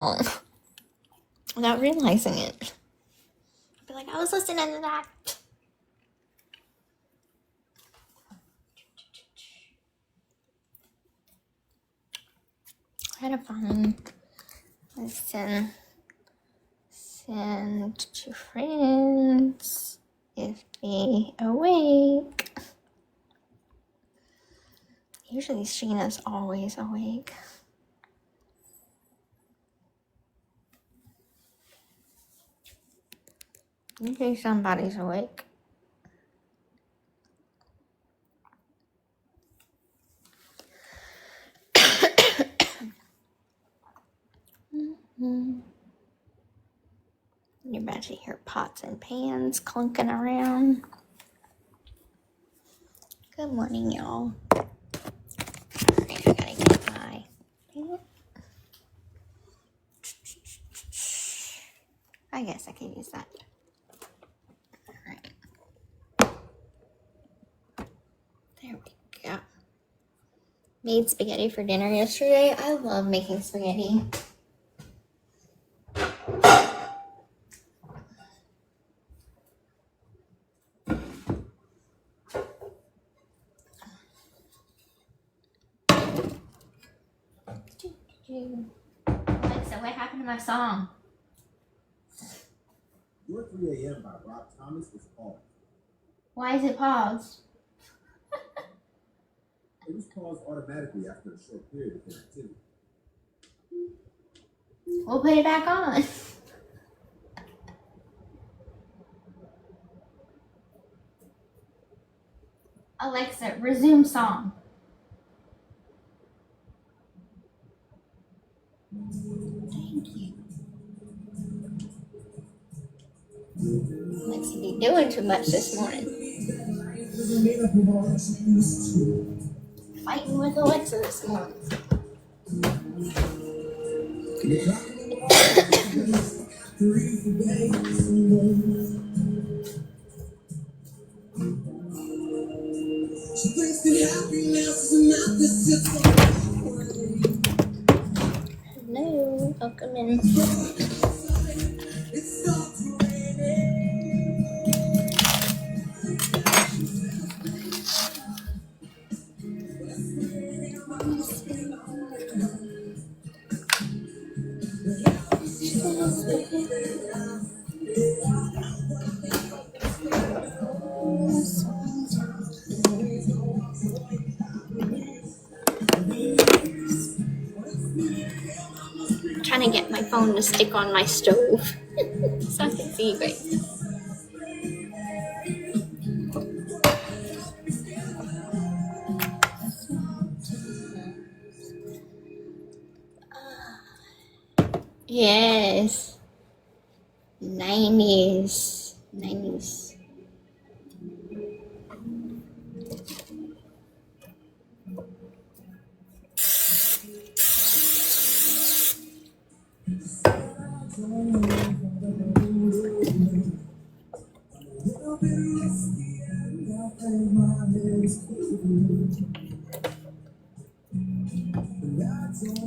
without realizing it. Be like, I was listening to that. Try to find, send to friends if they awake. Usually Sheena's always awake. Usually somebody's awake. You're about to hear pots and pans clunking around. Good morning, y'all. Alright, I gotta get my... I guess I can use that. Alright. There we go. Made spaghetti for dinner yesterday. I love making spaghetti. Alexa, what happened to my song? Your 3 a.m. by Rob Thomas is paused. Why is it paused? It was paused automatically after a short period of inactivity. We'll put it back on. Alexa, resume song. Thank you. Alexa be doing too much this morning. Fighting with Alexa this morning. Hello, welcome in. I'm trying to get my phone to stick on my stove so I can see you guys. Yes. 90s.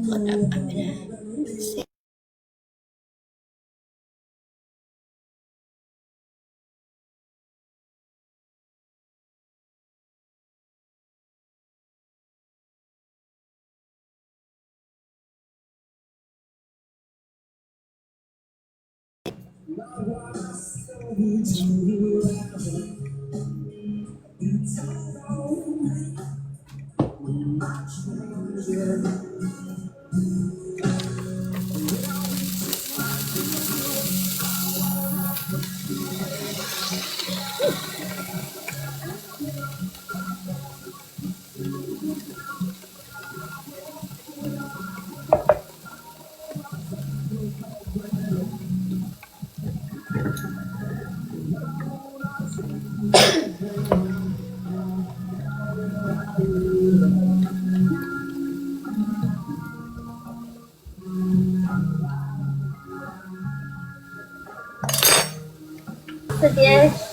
Hold up, I'm gonna see. Yes.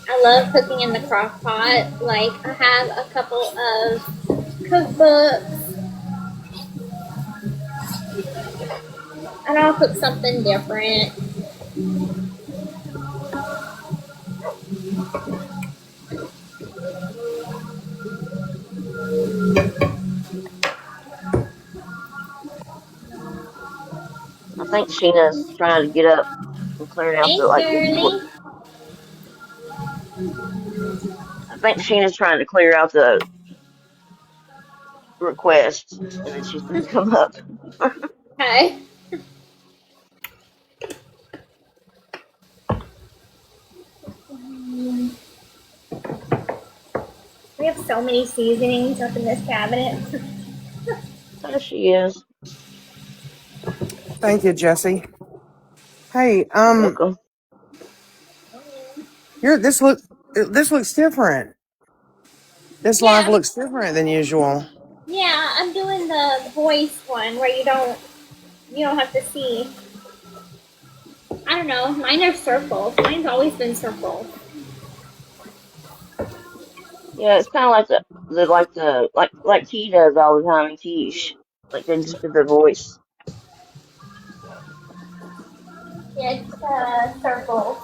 I love cooking in the crock pot. Like, I have a couple of cookbooks, and I'll cook something different. I think Sheena's trying to get up and clear out Hey, the Shirley. I think Sheena's trying to clear out the request, and then she's gonna come up. Hi. We have so many seasonings up in this cabinet. There she is. Thank you, Jesse. Hey, You're welcome. this looks different. This live Yeah, looks different than usual. yeah, I'm doing the voice one where you don't have to see. I don't know. Mine are circles. Mine's always been circles. Yeah, it's kind of like like T does all the time in Quiche. Like they just did the voice. It's circles.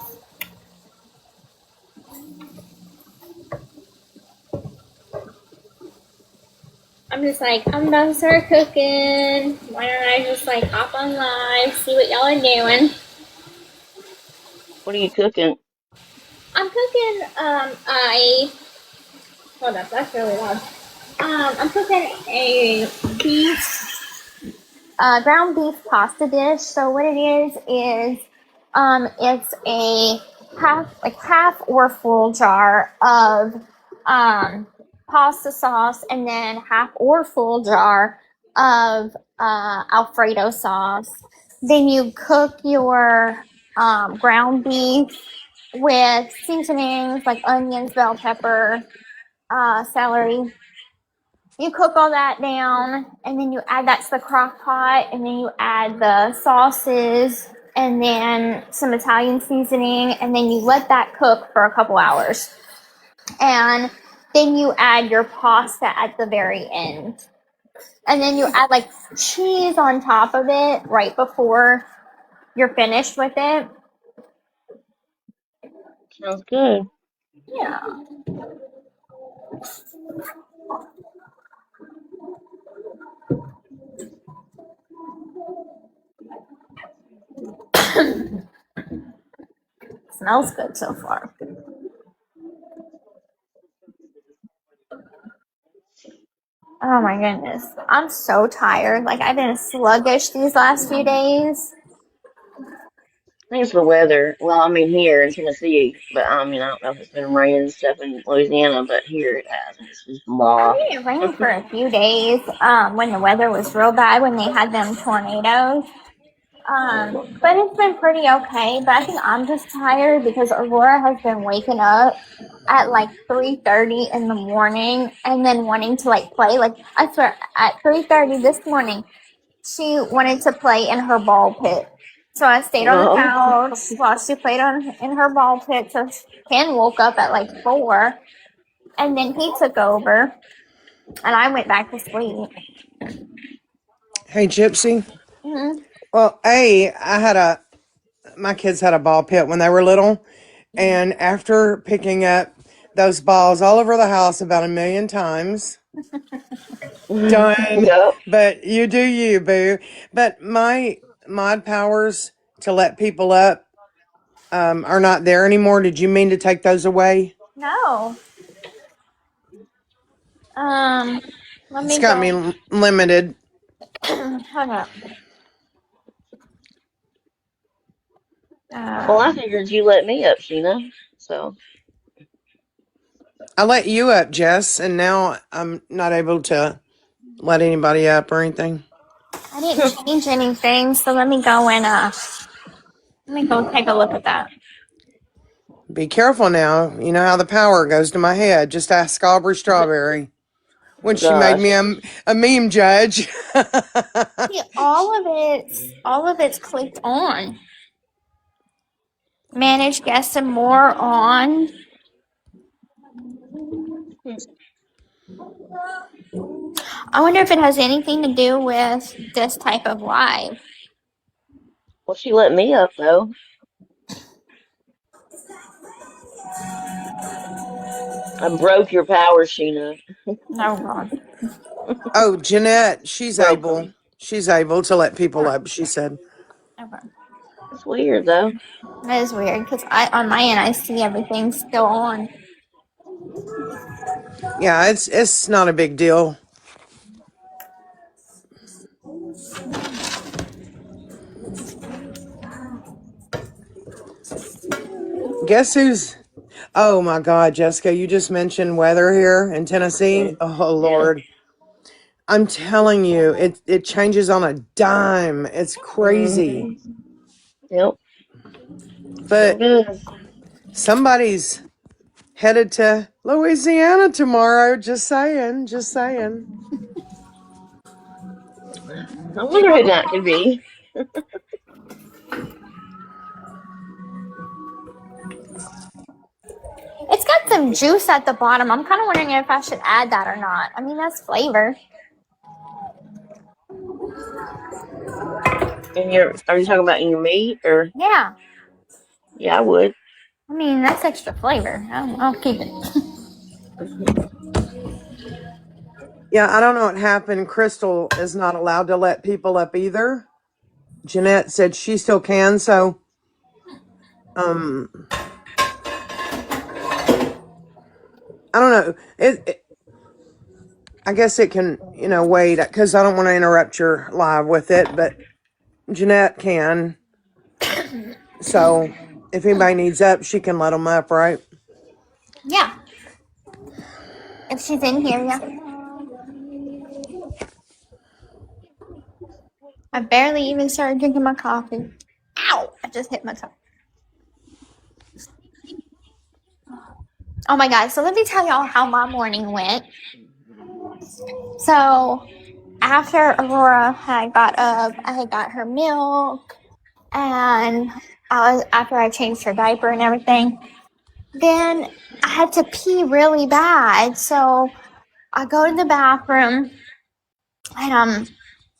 I'm just like, I'm about to start cooking. Why don't I just like hop on live, see what y'all are doing? What are you cooking? I'm cooking hold up, that's really loud. I'm cooking a ground beef pasta dish. So what it is it's a half or full jar of pasta sauce, and then half or full jar of Alfredo sauce. Then you cook your ground beef with seasonings like onions, bell pepper, celery. You cook all that down, and then you add that to the crock pot, and then you add the sauces, and then some Italian seasoning, and then you let that cook for a couple hours. And then you add your pasta at the very end. And then you add like cheese on top of it right before you're finished with it. Sounds good. Yeah. Smells good so far. Oh my goodness. I'm so tired. Like, I've been sluggish these last few days. I think it's the weather. Well, I mean here in Tennessee, but I mean I don't know if it's been raining and stuff in Louisiana, but here it hasn't. It's just I blah. mean, it rained for a few days when the weather was real bad, when they had them tornadoes. But it's been pretty okay. But I think I'm just tired because Aurora has been waking up at like 3:30 in the morning and then wanting to like play. Like, I swear, at 3:30 this morning, she wanted to play in her ball pit. So I stayed on the No. couch while she played in her ball pit. So Ken woke up at like 4, and then he took over, and I went back to sleep. Hey, Gypsy. Mm-hmm. Well, my kids had a ball pit when they were little, and after picking up those balls all over the house about 1,000,000 times, done. Yep. But you do you, boo. But my mod powers to let people up are not there anymore. Did you mean to take those away? No. Um, let It's me got go. me limited. Hold up. Well, I Um, figured you let me up, Sheena. So I let you up, Jess, and now I'm not able to. let anybody up or anything? I didn't change anything, so let me go and let me go take a look at that. Be careful now. You know how the power goes to my head. Just ask Aubrey Strawberry when she made me Gosh. a meme judge. See, all of it's clicked on. Manage guests and more on. I wonder if it has anything to do with this type of live. Well, she let me up though. I broke your power, Sheena. No, God. Oh, Jeanette, she's Broke able. them. She's able to let people up, she said. Okay. That's weird though. That is weird because on my end I see everything still on. Yeah, it's not a big deal. Guess who's Oh my God, Jessica, you just mentioned weather here in Tennessee. Oh Yeah. Lord. I'm telling you, it changes on a dime. It's crazy. Mm-hmm. Yep. Sure But does. somebody's headed to Louisiana tomorrow. Just saying, just saying. I wonder who that could be. It's got some juice at the bottom. I'm kind of wondering if I should add that or not. I mean, that's flavor. Are you talking about in your meat or? Yeah. Yeah, I would. I mean, that's extra flavor. I'll keep it. Yeah, I don't know what happened. Crystal is not allowed to let people up either. Jeanette said she still can, so I don't know. I guess it can, wait, because I don't want to interrupt your live with it, but Jeanette can. So if anybody needs up, she can let them up, right? Yeah. If she's in here, yeah. I barely even started drinking my coffee. Ow! I just hit my toe. Oh my God. So let me tell y'all how my morning went. So after Aurora had got up, I had got her milk, and after I changed her diaper and everything. Then I had to pee really bad, so I go to the bathroom and I'm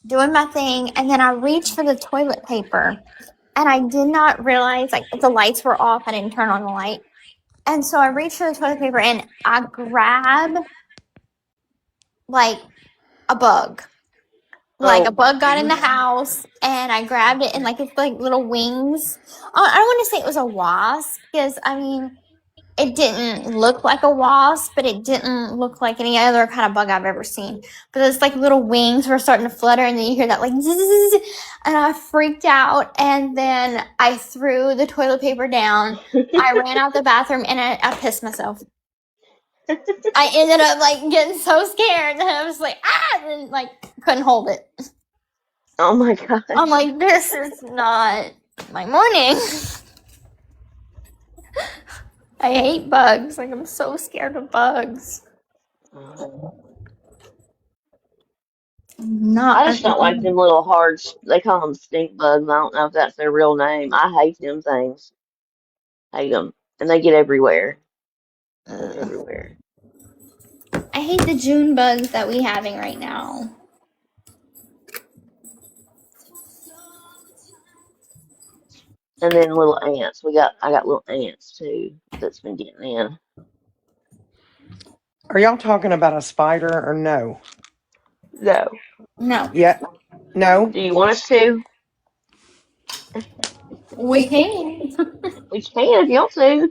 doing my thing, and then I reach for the toilet paper, and I did not realize like the lights were off. I didn't turn on the light, and so I reach for the toilet paper and I grab like a bug. Like a Oh, bug got in the house, and I grabbed it, and like it's like little wings. I don't want to say it was a wasp because I mean it didn't look like a wasp, but it didn't look like any other kind of bug I've ever seen. But it's like little wings were starting to flutter, and then you hear that like zzz, and I freaked out, and then I threw the toilet paper down. I ran out the bathroom, and I pissed myself. I ended up like getting so scared that I was like, and like couldn't hold it. oh my I'm gosh. like, this is not my morning. I hate bugs. Like I'm so scared of bugs. Oh. Not I a just don't like them little hard. They call them stink bugs. I don't know if that's their real name. I hate them things. Hate them, and they get everywhere. Like everywhere. I hate the June bugs that we having right now. And then little ants. I got little ants too that's been getting in. Are y'all talking about a spider or no? No. No, Yeah. No? Do you want us to? we can. We can if you want to.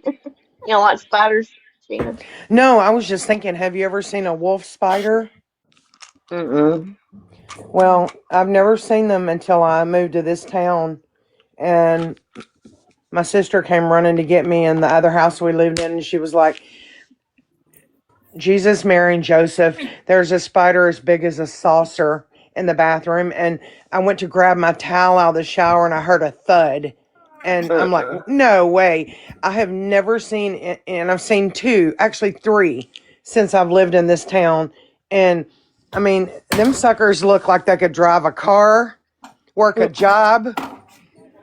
You don't like spiders, Sheena? No, I was just thinking, have you ever seen a wolf spider? Mm-mm. Well, I've never seen them until I moved to this town, and my sister came running to get me in the other house we lived in, and she was like, Jesus, Mary, and Joseph, there's a spider as big as a saucer in the bathroom. And I went to grab my towel out of the shower and I heard a thud. And I'm like, Uh-uh. no way. I have never seen it. And I've seen two, actually three, since I've lived in this town. And I mean, them suckers look like they could drive a car, work a job,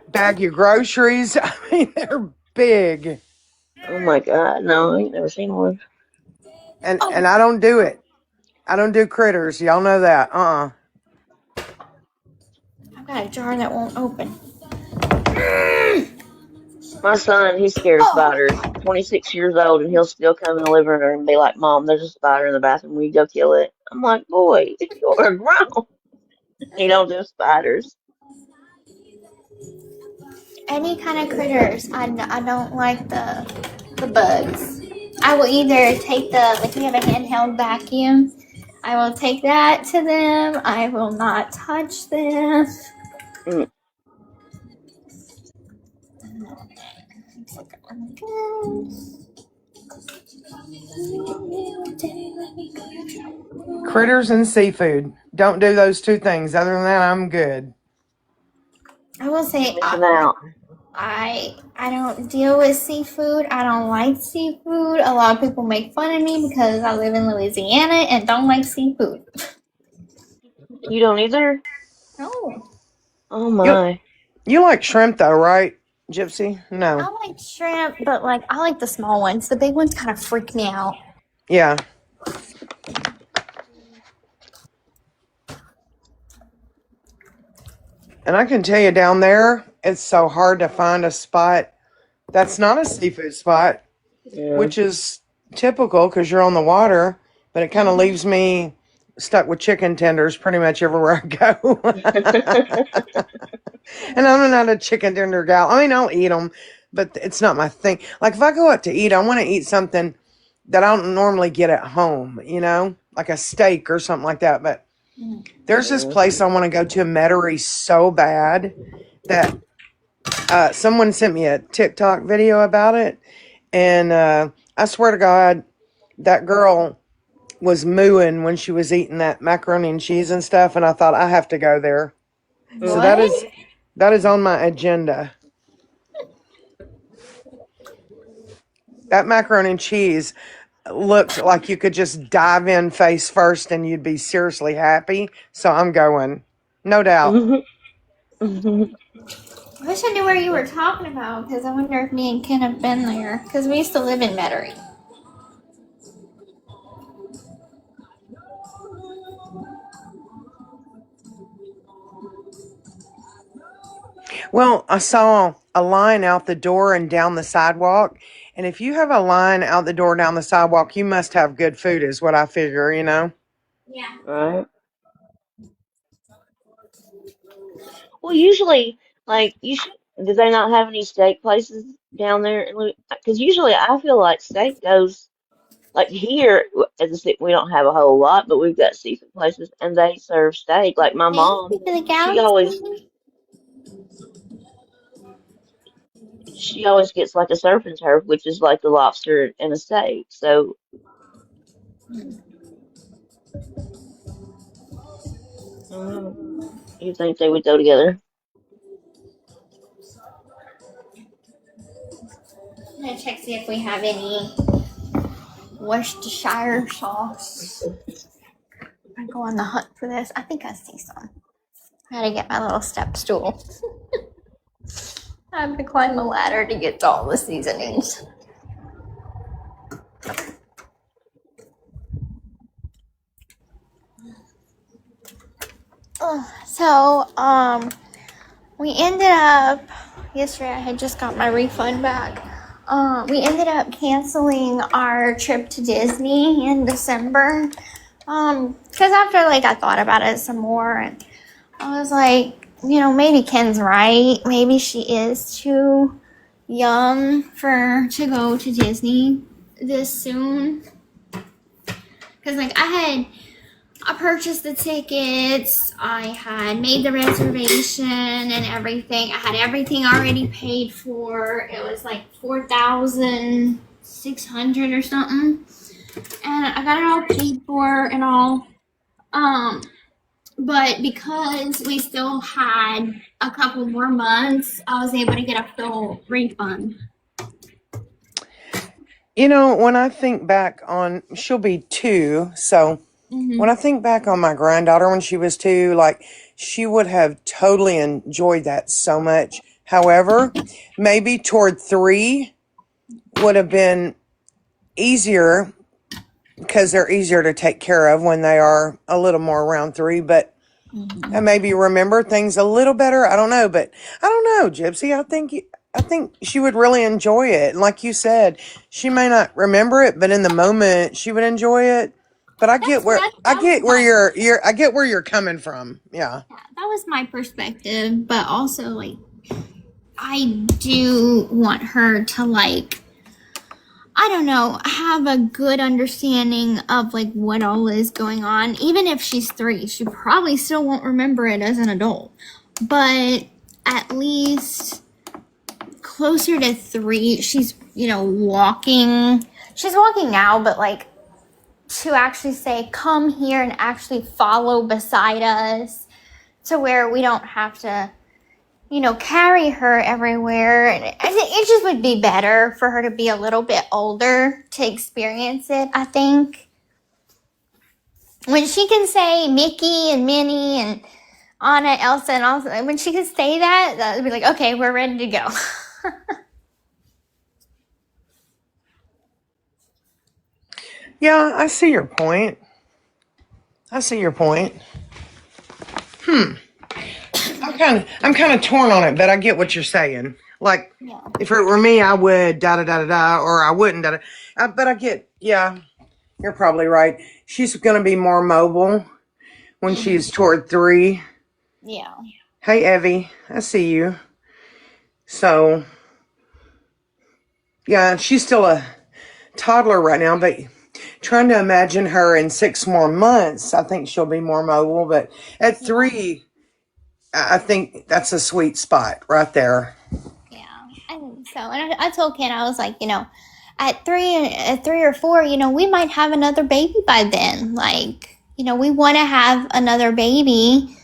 bag your groceries. I mean, they're big. Oh my God, no, I ain't never seen one. And I don't do it. I don't do critters. Y'all know that. I've got a jar that won't open. My son, he's scared of spiders. 26 years old, and he'll still come in the living room and be like, "Mom, there's a spider in the bathroom. Will you go kill it?" I'm like, "Boy, you're grown. You don't do spiders." Any kind of critters. I don't like the bugs. I will either take if we have a handheld vacuum, I will take that to them. I will not touch them. Mm. Critters and seafood. Don't do those two things. Other than that, I'm good. I will You're say missing out. I don't deal with seafood. I don't like seafood. A lot of people make fun of me because I live in Louisiana and don't like seafood. You don't either? No. Oh You my. you like shrimp though, right, Gypsy? I No. like shrimp, but I like the small ones. The big ones kind of freak me out. Yeah. And I can tell you down there, it's so hard to find a spot that's not a seafood spot, Yeah. which is typical because you're on the water, but it kind of leaves me stuck with chicken tenders pretty much everywhere I go. And I'm not a chicken tender gal. I mean, I'll eat them, but it's not my thing. Like if I go out to eat, I want to eat something that I don't normally get at home, like a steak or something like that. But there's this Yeah. place I want to go to in Metairie so bad that someone sent me a TikTok video about it. And I swear to God, that girl was mooing when she was eating that macaroni and cheese and stuff. And I thought, I have to go there. So Mm. that is on my agenda. That macaroni and cheese looked like you could just dive in face first and you'd be seriously happy. So I'm going. No doubt. I wish I knew where you were talking about because I wonder if me and Ken have been there because we used to live in Metairie. Well, I saw a line out the door and down the sidewalk. And if you have a line out the door down the sidewalk, you must have good food, is what I figure. Yeah. Right. Well, usually, like, do they not have any steak places down there? Because usually I feel like steak goes, like here, as a city, we don't have a whole lot, but we've got seafood places and they serve steak. Like my Thank mom, you for the she always, galaxy. she always gets like a surf and turf, which is like the lobster and a steak. So, I don't know. You think they would go together? I'm gonna check see if we have any Worcestershire sauce. I go on the hunt for this. I think I see some. I gotta get my little step stool. I have to climb a ladder to get to all the seasonings. So, we ended up yesterday. I had just got my refund back. We ended up canceling our trip to Disney in December. Because after I thought about it some more, and I was like, maybe Ken's right. Maybe she is too young to go to Disney this soon. Because I purchased the tickets. I had made the reservation and everything. I had everything already paid for. It was like $4,600 or something. and I got it all paid for and all. But because we still had a couple more months, I was able to get a full refund. You know, when I think back on, she'll be 2, so when I think back on my granddaughter when she was 2, like, she would have totally enjoyed that so much. However, maybe toward 3 would have been easier because they're easier to take care of when they are a little more around 3, but and maybe remember things a little better. I don't know, but I don't know, Gypsy. I think she would really enjoy it. And like you said, she may not remember it, but in the moment she would enjoy it. But I get where you're coming from. Yeah. Yeah, that was my perspective, but also like I do want her to like I don't know, have a good understanding of like what all is going on. Even if she's 3, she probably still won't remember it as an adult. But at least closer to 3, she's, walking. She's walking now, but like to actually say, come here and actually follow beside us to where we don't have to carry her everywhere. And I think it just would be better for her to be a little bit older to experience it, I think. When she can say Mickey and Minnie and Anna, Elsa, and all, when she can say that would be like, okay, we're ready to go. Yeah, I see your point. I'm kind of torn on it, but I get what you're saying. Like, Yeah. if it were me, I would da da da da da, or I wouldn't da da. But I get, yeah, you're probably right. She's going to be more mobile when she's toward 3. Yeah. Hey, Evie, I see you. So, yeah, she's still a toddler right now, but trying to imagine her in 6 more months, I think she'll be more mobile. But at 3, I think that's a sweet spot right there. Yeah, I think so. And I told Ken, I was like, at 3 or 4, we might have another baby by then. Like, we want to have another baby,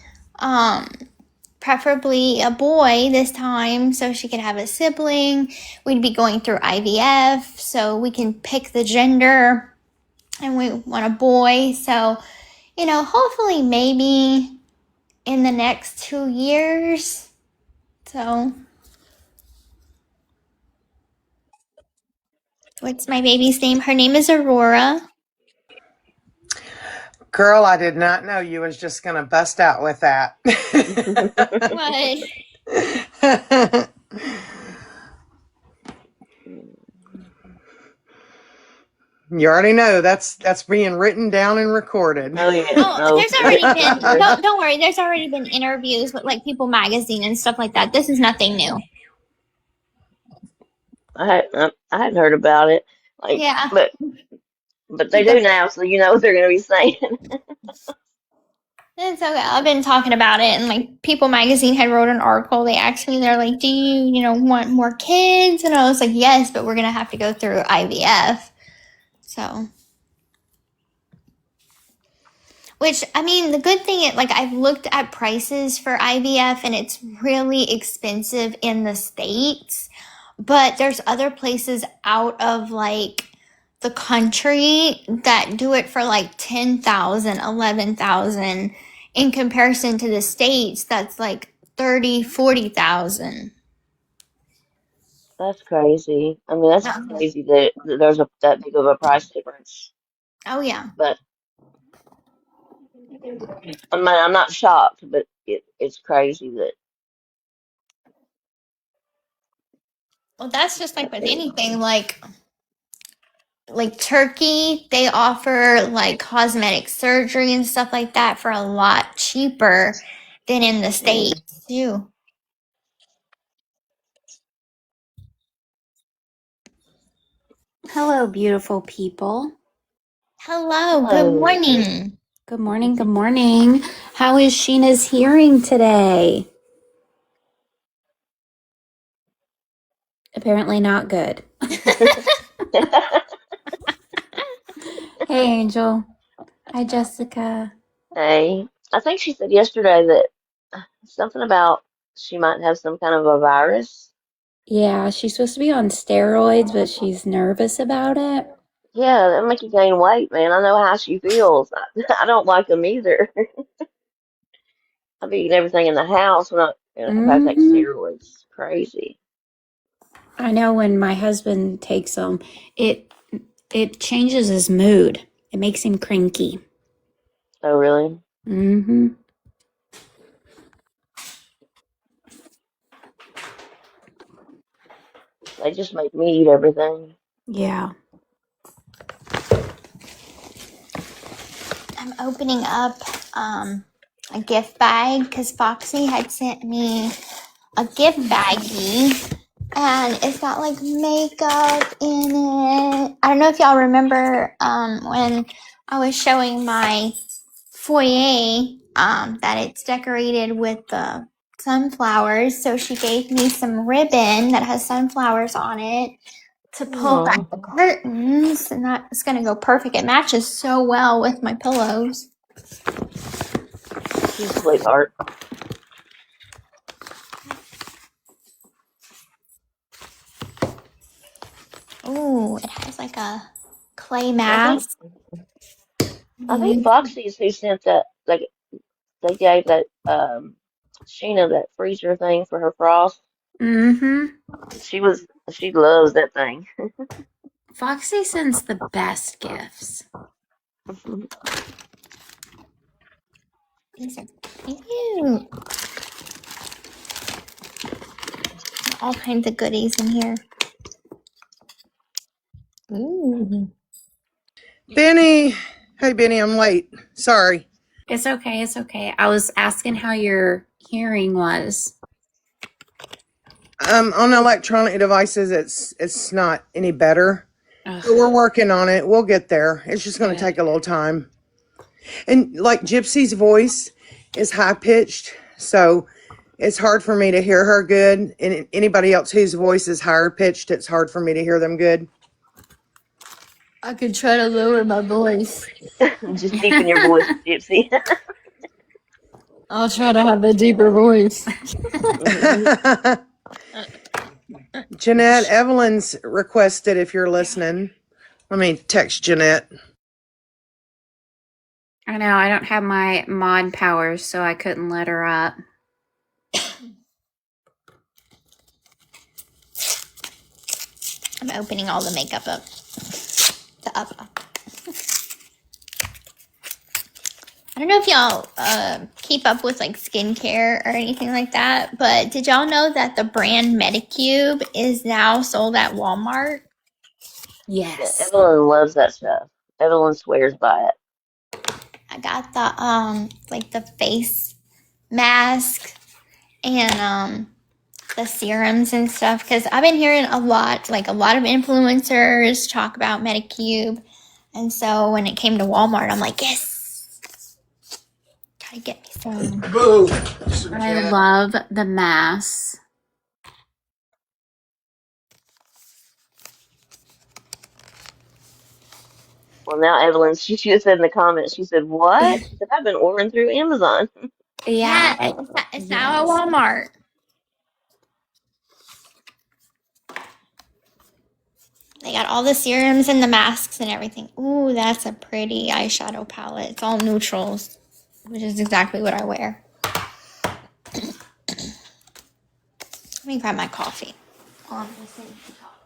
preferably a boy this time, so she could have a sibling. We'd be going through IVF, so we can pick the gender, and we want a boy. So, hopefully, maybe in the next 2 years. So. What's my baby's name? Her name is Aurora. Girl, I did not know you was just going to bust out with that. What? You already know that's being written down and recorded. Oh yeah. Oh, there's already been. Don't worry. There's already been interviews with like People Magazine and stuff like that. This is nothing new. I hadn't heard about it. Like, Yeah. but they do now, so you know what they're gonna be saying. It's okay. I've been talking about it, and like People Magazine had wrote an article. They asked me, they're like, "Do you, want more kids?" And I was like, "Yes, but we're gonna have to go through IVF." So. Which, I mean, the good thing is, like, I've looked at prices for IVF and it's really expensive in the States. But there's other places out of, like, the country that do it for, like, 10,000, 11,000 in comparison to the States. That's, like, 30, 40,000. That's crazy. I mean, that's crazy that there's that big of a price difference. Oh, yeah. But I mean, I'm not shocked, but it's crazy that. Well, that's just like with anything. Like Turkey, they offer like cosmetic surgery and stuff like that for a lot cheaper than in the States too. Hello, beautiful people. Hello, good Oh, morning. Good morning. Good morning. How is Sheena's hearing today? Apparently not good. Hey, Angel. Hi, Jessica. Hey, I think she said yesterday that something about she might have some kind of a virus. Yeah, she's supposed to be on steroids, but she's nervous about it. Yeah, that'll make you gain weight, man. I know how she feels. I don't like them either. I'll be eating everything in the house when if I take Hmm. steroids. Crazy. I know when my husband takes them, it it changes his mood. It makes him cranky. Oh, really? Mm-hmm. They just make me eat everything. Yeah. I'm opening up a gift bag because Foxy had sent me a gift baggie and it's got like makeup in it. I don't know if y'all remember when I was showing my foyer that it's decorated with the sunflowers. So she gave me some ribbon that has sunflowers on it to pull back Oh, the curtains, and that's gonna go perfect. It matches so well with my pillows. she's a sweetheart. Ooh, it has like a clay I think mask. I think Foxy's who sent that. Like they gave that Sheena that freezer thing for her frost. Mm-hmm. She loves that thing. Foxy sends the best gifts. These are cute. All kinds of goodies in here. Ooh. Benny. Hey, Benny, I'm late. Sorry. It's okay. It's okay. I was asking how your hearing was. On electronic devices, it's not any better. Ugh, But we're working on it. We'll get there. It's just going to good. take a little time. And like Gypsy's voice is high pitched, so it's hard for me to hear her good. And anybody else whose voice is higher pitched, it's hard for me to hear them good. I could try to lower my voice. Just deepen your voice, Gypsy. I'll try to have a deeper voice. Jeanette Evelyn's requested if you're listening. Let me text Jeanette. I know. I don't have my mod powers, so I couldn't let her up. I'm opening all the makeup up. Up. I don't know if y'all keep up with like skincare or anything like that, but did y'all know that the brand Medicube is now sold at Walmart? Yeah, Yes. Evelyn loves that stuff. Evelyn swears by it. I got the like the face mask and the serums and stuff because I've been hearing a lot of influencers talk about Medicube, and so when it came to Walmart, I'm like, yes, gotta get me some. Boo! I love the masks. Well, now Evelyn, she just said in the comments, she said, "What?" She said, "I've been ordering through Amazon." Yeah. It's now at Walmart. They got all the serums and the masks and everything. Ooh, that's a pretty eyeshadow palette. It's all neutrals, which is exactly what I wear. Let me grab my coffee. while I'm listening to talk.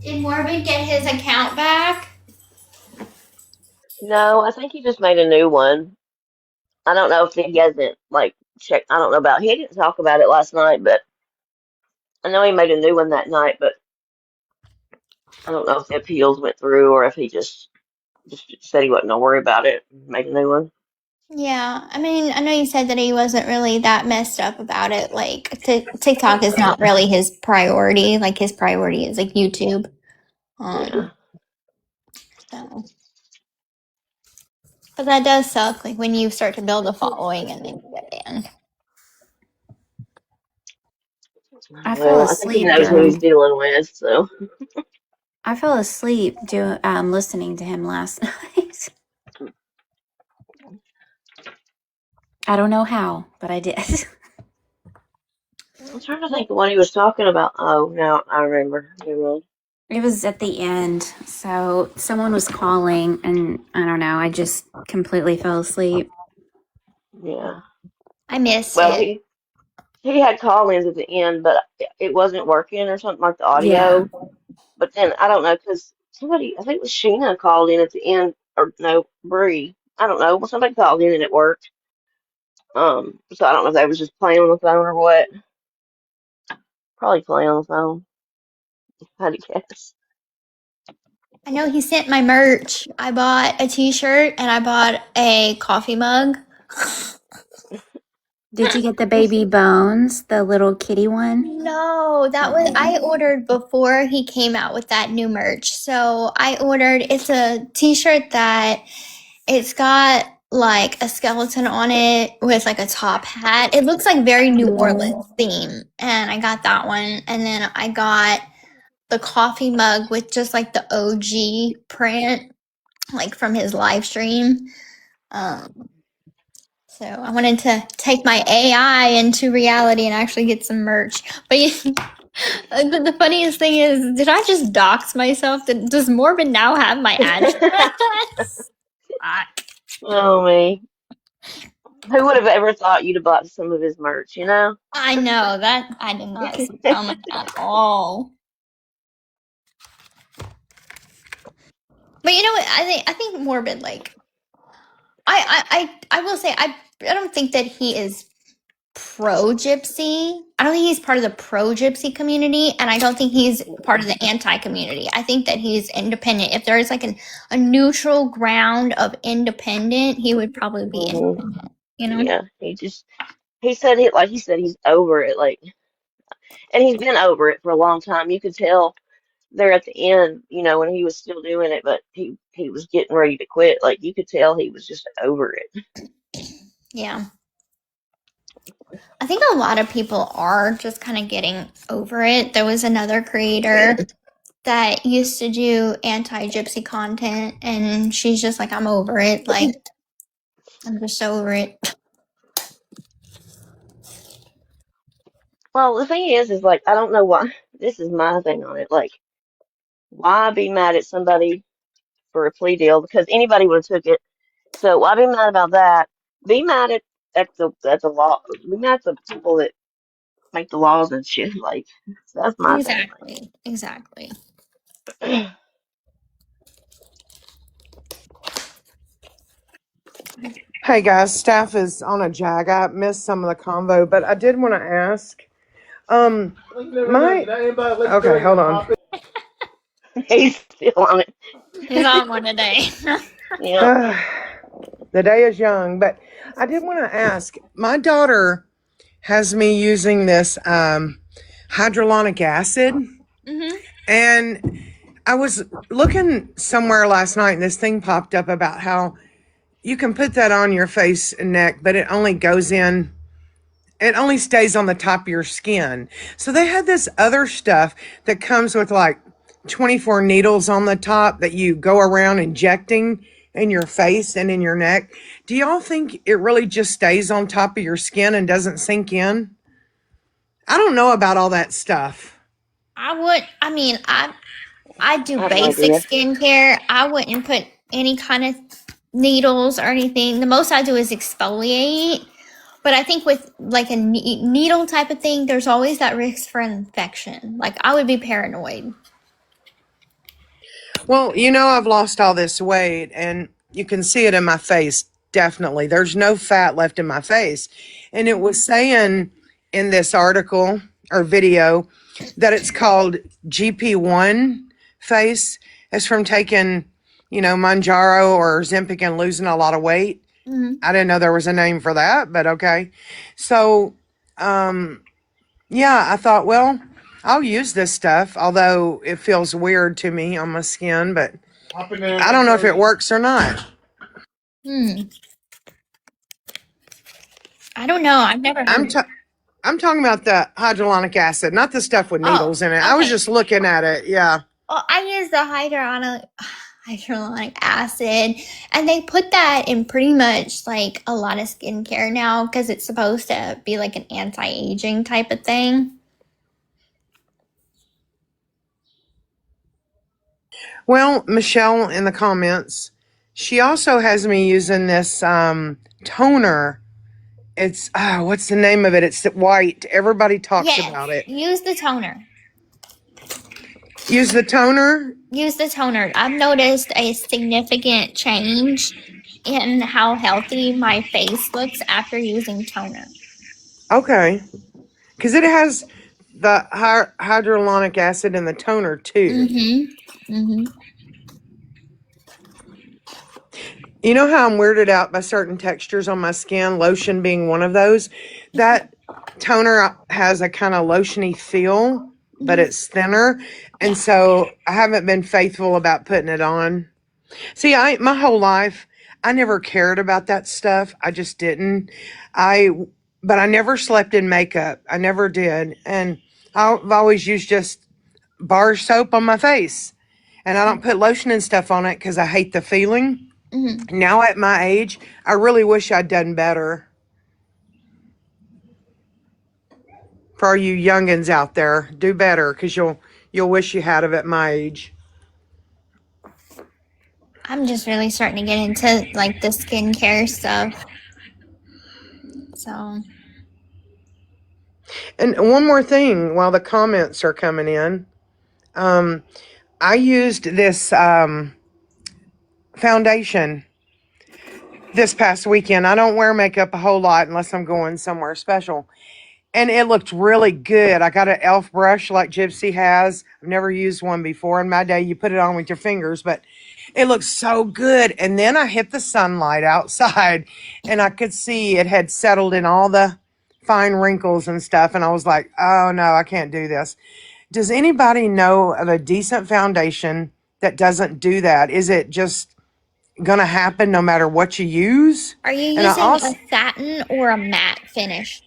Did Morbid get his account back? No, I think he just made a new one. I don't know if he hasn't like checked. I don't know about. He didn't talk about it last night, but I know he made a new one that night. But I don't know if the appeals went through or if he just said he wasn't gonna worry about it. Made a new one. Yeah, I mean, I know you said that he wasn't really that messed up about it. Like, TikTok is not really his priority. Like, his priority is like YouTube. Yeah. So But that does suck, like when you start to build a following and then you get banned. I fell Well, I think he asleep knows who he's dealing with, so. listening to him last night. I don't know how, but I did. I'm trying to think of what he was talking about. Oh, no, I remember. Never mind. It was at the end. So someone was calling, and I don't know. I just completely fell asleep. Yeah. I missed Well, it. he had call-ins at the end, but it wasn't working or something like the Yeah. audio. But then I don't know because somebody, I think it was Sheena called in at the end, or no, Bree. I don't know. Well, somebody called in and it worked. So I don't know if they was just playing on the phone or what. Probably playing on the phone. How do you guess? I know he sent my merch. I bought a t-shirt and I bought a coffee mug. Did you get the baby bones, the little kitty one? No, that was I ordered before he came out with that new merch. So I ordered it's a t-shirt that it's got like a skeleton on it with like a top hat. It looks like very New Orleans theme. And I got that one. And then I got the coffee mug with just like the OG print, like from his live stream. Um, so I wanted to take my AI into reality and actually get some merch. But the funniest thing is, did I just dox myself? Does Morbid now have my address? Fuck. Oh me. Who would have ever thought you'd have bought some of his merch, you know? I know that I did not see coming at all. But you know what? I think Morbid, like I will say I don't think that he is pro gypsy. I don't think he's part of the pro gypsy community, and I don't think he's part of the anti community. I think that he's independent. If there is like a neutral ground of independent, he would probably be hmm independent. You know? Yeah, he said it like he said he's over it, like, and he's been over it for a long time. You could tell there at the end, you know, when he was still doing it, but he was getting ready to quit. Like you could tell he was just over it. Yeah. I think a lot of people are just kind of getting over it. There was another creator that used to do anti gypsy content, and she's just like, I'm over it. Like, I'm just over it. Well, the thing is like I don't know why. This is my thing on it. Like, why be mad at somebody for a plea deal? Because anybody would have took it. So why be mad about that? Be mad at the law. Be mad at the people that make the laws and shit. Like, so that's my thing. Exactly. Exactly. Like, Hey guys, staff is on a jag. I missed some of the convo, but I did want to ask. Okay, hold on. he's still on it. He's on one today. Yeah. The day is young, but I did want to ask. My daughter has me using this hydrolonic acid, Mm-hmm. and I was looking somewhere last night, and this thing popped up about how you can put that on your face and neck, but it only goes in. It only stays on the top of your skin. So they had this other stuff that comes with like 24 needles on the top that you go around injecting in your face and in your neck. Do y'all think it really just stays on top of your skin and doesn't sink in? I don't know about all that stuff. I mean, I do I have no basic idea. skincare. I wouldn't put any kind of needles or anything. The most I do is exfoliate. But I think with like a needle type of thing, there's always that risk for infection. Like I would be paranoid. Well, you know, I've lost all this weight and you can see it in my face. Definitely. There's no fat left in my face. And it was saying in this article or video that it's called GP1 face. It's from taking, Manjaro or Ozempic and losing a lot of weight. Mm-hmm. I didn't know there was a name for that, but okay. So, yeah, I thought, well, I'll use this stuff, although it feels weird to me on my skin, but I don't know if it works or not. Hmm. I don't know. I've never heard. I'm talking about the hydrolonic acid, not the stuff with Oh, needles in it. I was okay. just looking at it. Yeah. Well, I use the hyaluronic acid, and they put that in pretty much like a lot of skincare now because it's supposed to be like an anti-aging type of thing. Well, Michelle in the comments, she also has me using this toner. It's what's the name of it? It's white. Everybody talks Yes, about it. use the toner. Use the toner. Use the toner. I've noticed a significant change in how healthy my face looks after using toner. Okay, because it has the hydrolonic acid in the toner too. Mm-hmm. Mm-hmm. You know how I'm weirded out by certain textures on my skin, lotion being one of those? That toner has a kind of lotiony feel, but it's thinner. And Yeah. so I haven't been faithful about putting it on. See, my whole life, I never cared about that stuff. I just didn't. But I never slept in makeup. I never did. And I've always used just bar soap on my face. And I don't put lotion and stuff on it because I hate the feeling. Mm-hmm. Now at my age, I really wish I'd done better. For all you youngins out there, do better because you'll wish you had of at my age. I'm just really starting to get into like the skincare stuff. So And one more thing while the comments are coming in. I used this foundation this past weekend. I don't wear makeup a whole lot unless I'm going somewhere special. And it looked really good. I got an elf brush like Gypsy has. I've never used one before in my day. You put it on with your fingers, but it looks so good. And then I hit the sunlight outside and I could see it had settled in all the fine wrinkles and stuff. And I was like, oh no, I can't do this. Does anybody know of a decent foundation that doesn't do that? Is it just going to happen no matter what you use? are you And I using also, a satin or a matte finish?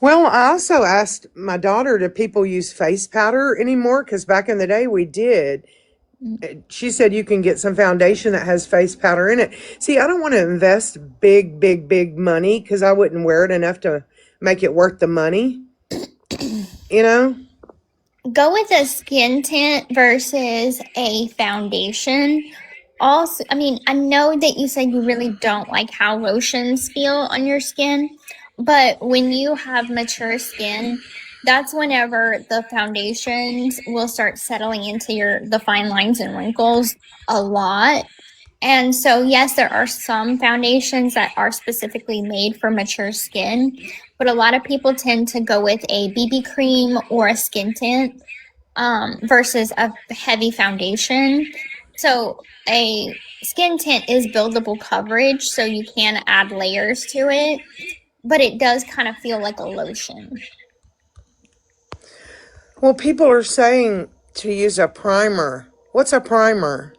well, I also asked my daughter, do people use face powder anymore? Because back in the day we did. She said you can get some foundation that has face powder in it. See, I don't want to invest big money because I wouldn't wear it enough to make it worth the money. You know? Go with a skin tint versus a foundation. Also, I mean, I know that you said you really don't like how lotions feel on your skin, but when you have mature skin, that's whenever the foundations will start settling into the fine lines and wrinkles a lot. And so, yes, there are some foundations that are specifically made for mature skin, but a lot of people tend to go with a BB cream or a skin tint versus a heavy foundation. So, a skin tint is buildable coverage, so you can add layers to it, but it does kind of feel like a lotion. Well, people are saying to use a primer. What's a primer?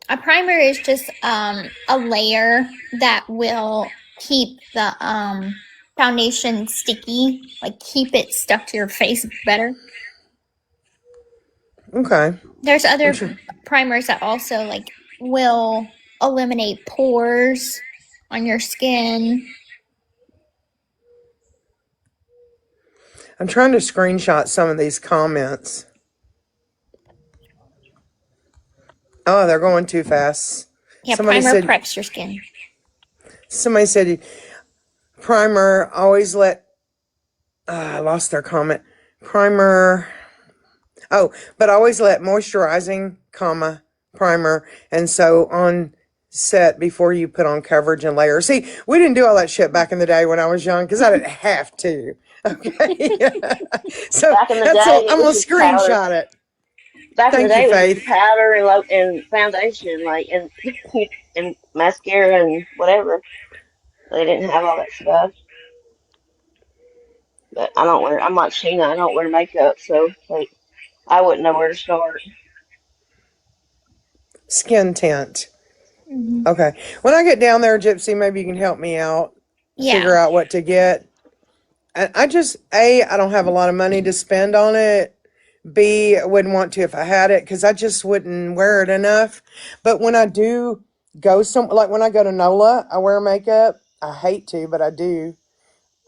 A primer is just a layer that will keep the foundation sticky, like keep it stuck to your face better. Okay. There's other primers that also like will eliminate pores on your skin. I'm trying to screenshot some of these comments. Oh, they're going too fast. Yeah, Somebody primer said, preps your skin. somebody said, primer, always let, I lost their comment. Primer, oh, but always let moisturizing, comma, primer, and so on set before you put on coverage and layer. See, we didn't do all that shit back in the day when I was young because I didn't have to. Okay. So Back in the that's day, all, it I'm was going to just powder. screenshot it. Back in the Thank you, day, it was just Faith. powder and and foundation, like and mascara and whatever. They didn't have all that stuff. But I don't wear. I'm like Sheena. I don't wear makeup, so like I wouldn't know where to start. Skin tint. Okay. When I get down there, Gypsy, maybe you can help me out, figure Yeah. out what to get. And I just, I don't have a lot of money to spend on it. B, I wouldn't want to if I had it because I just wouldn't wear it enough. But when I do go like when I go to NOLA, I wear makeup. I hate to, but I do.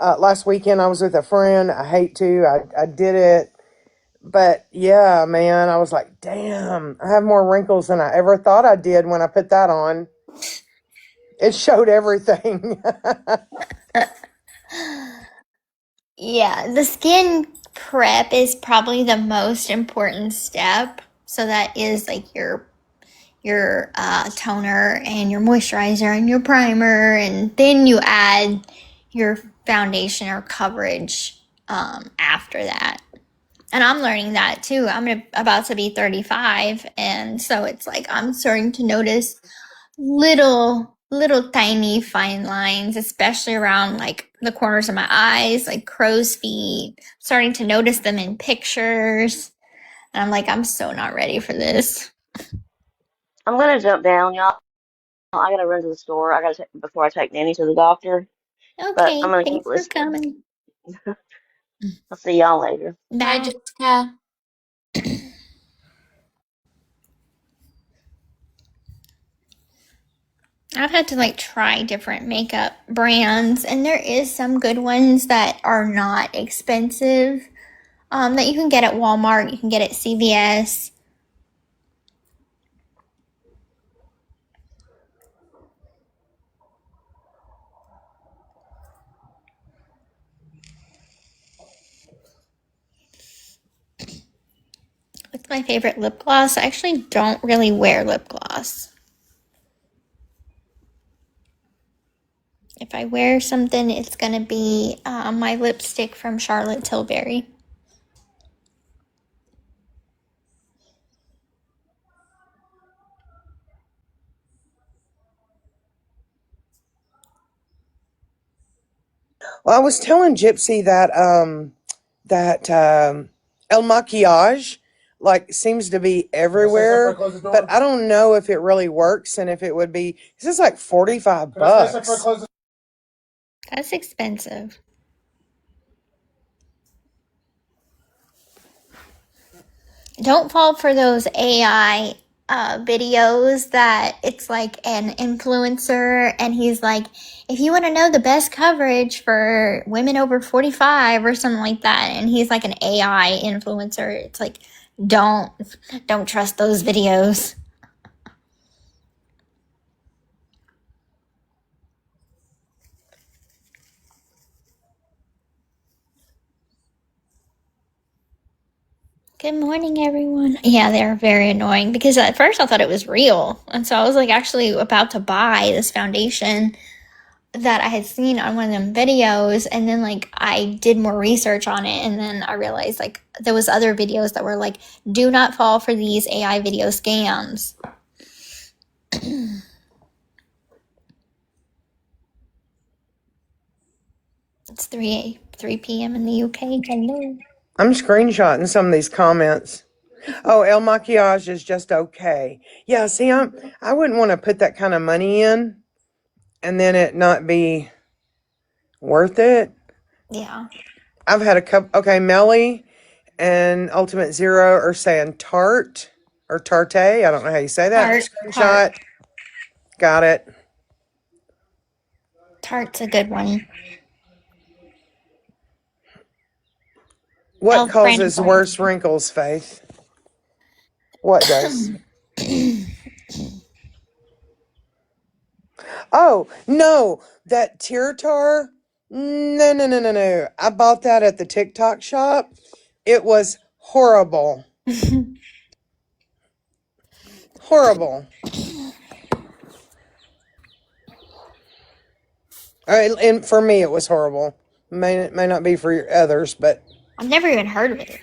Last weekend I was with a friend. I hate to. I did it. But yeah, man, I was like, damn, I have more wrinkles than I ever thought I did when I put that on. It showed everything. Yeah, the skin prep is probably the most important step. So that is like your toner and your moisturizer and your primer, and then you add your foundation or coverage after that. And I'm learning that too. About to be 35, and so it's like I'm starting to notice little tiny fine lines, especially around like the corners of my eyes, like crow's feet. Starting to notice them in pictures, and I'm like, I'm so not ready for this. I'm gonna jump down, y'all. I gotta run to the store. I gotta take before I take Nanny to the doctor. But I'm Okay, gonna keep thanks for listening. coming. I'll see y'all later. Bye, Bye. Jessica. I've had to like try different makeup brands, and there is some good ones that are not expensive. That you can get at Walmart, you can get at CVS. What's my favorite lip gloss? I actually don't really wear lip gloss. If I wear something, it's gonna be my lipstick from Charlotte Tilbury. Well, I was telling Gypsy that El Maquillage like seems to be everywhere, but I don't know if it really works and if it would be. This is like $45. That's expensive. Don't fall for those AI videos that it's like an influencer and he's like, if you want to know the best coverage for women over 45 or something like that, and he's like an AI influencer. It's like, don't don't trust those videos. Good morning, everyone. Yeah, they're very annoying because at first I thought it was real. And so I was like actually about to buy this foundation that I had seen on one of them videos. And then like I did more research on it. And then I realized like there was other videos that were like, do not fall for these AI video scams. It's 3 p.m. in the UK. Hello. I'm screenshotting some of these comments. Oh, El Maquillage is just okay. Yeah, see, I wouldn't want to put that kind of money in and then it not be worth it. Yeah. I've had a couple. Okay, Melly and Ultimate Zero are saying Tarte or Tarte. I don't know how you say that. Screenshot. Got it. Tarte's a good one. What Health brand. causes worse wrinkles, Faith? What does? Oh, no, that tear tar. No, no, no, no, no. I bought that at the TikTok shop. It was horrible. Horrible. And for me, it was horrible. May not be for others, but I've never even heard of it.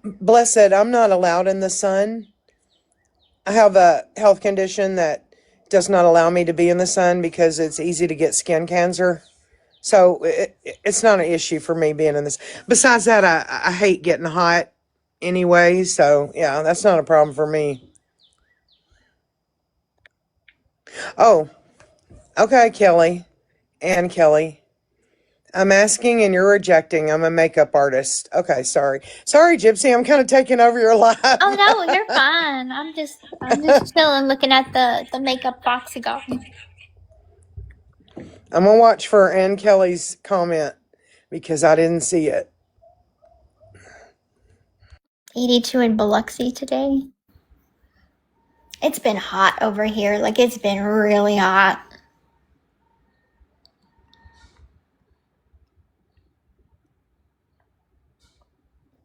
blessed, I'm not allowed in the sun. I have a health condition that does not allow me to be in the sun because it's easy to get skin cancer. So it's not an issue for me being in this. Besides that, I hate getting hot. anyway. So yeah, that's not a problem for me. Oh, okay, Kelly and Kelly. I'm asking and you're rejecting. I'm a makeup artist. Okay, sorry. Sorry, Gypsy. I'm kind of taking over your life. Oh no, you're fine. I'm just chilling, looking at the makeup box you got me. I'm going to watch for Ann Kelly's comment because I didn't see it. 82 in Biloxi today. It's been hot over here. Like, it's been really hot.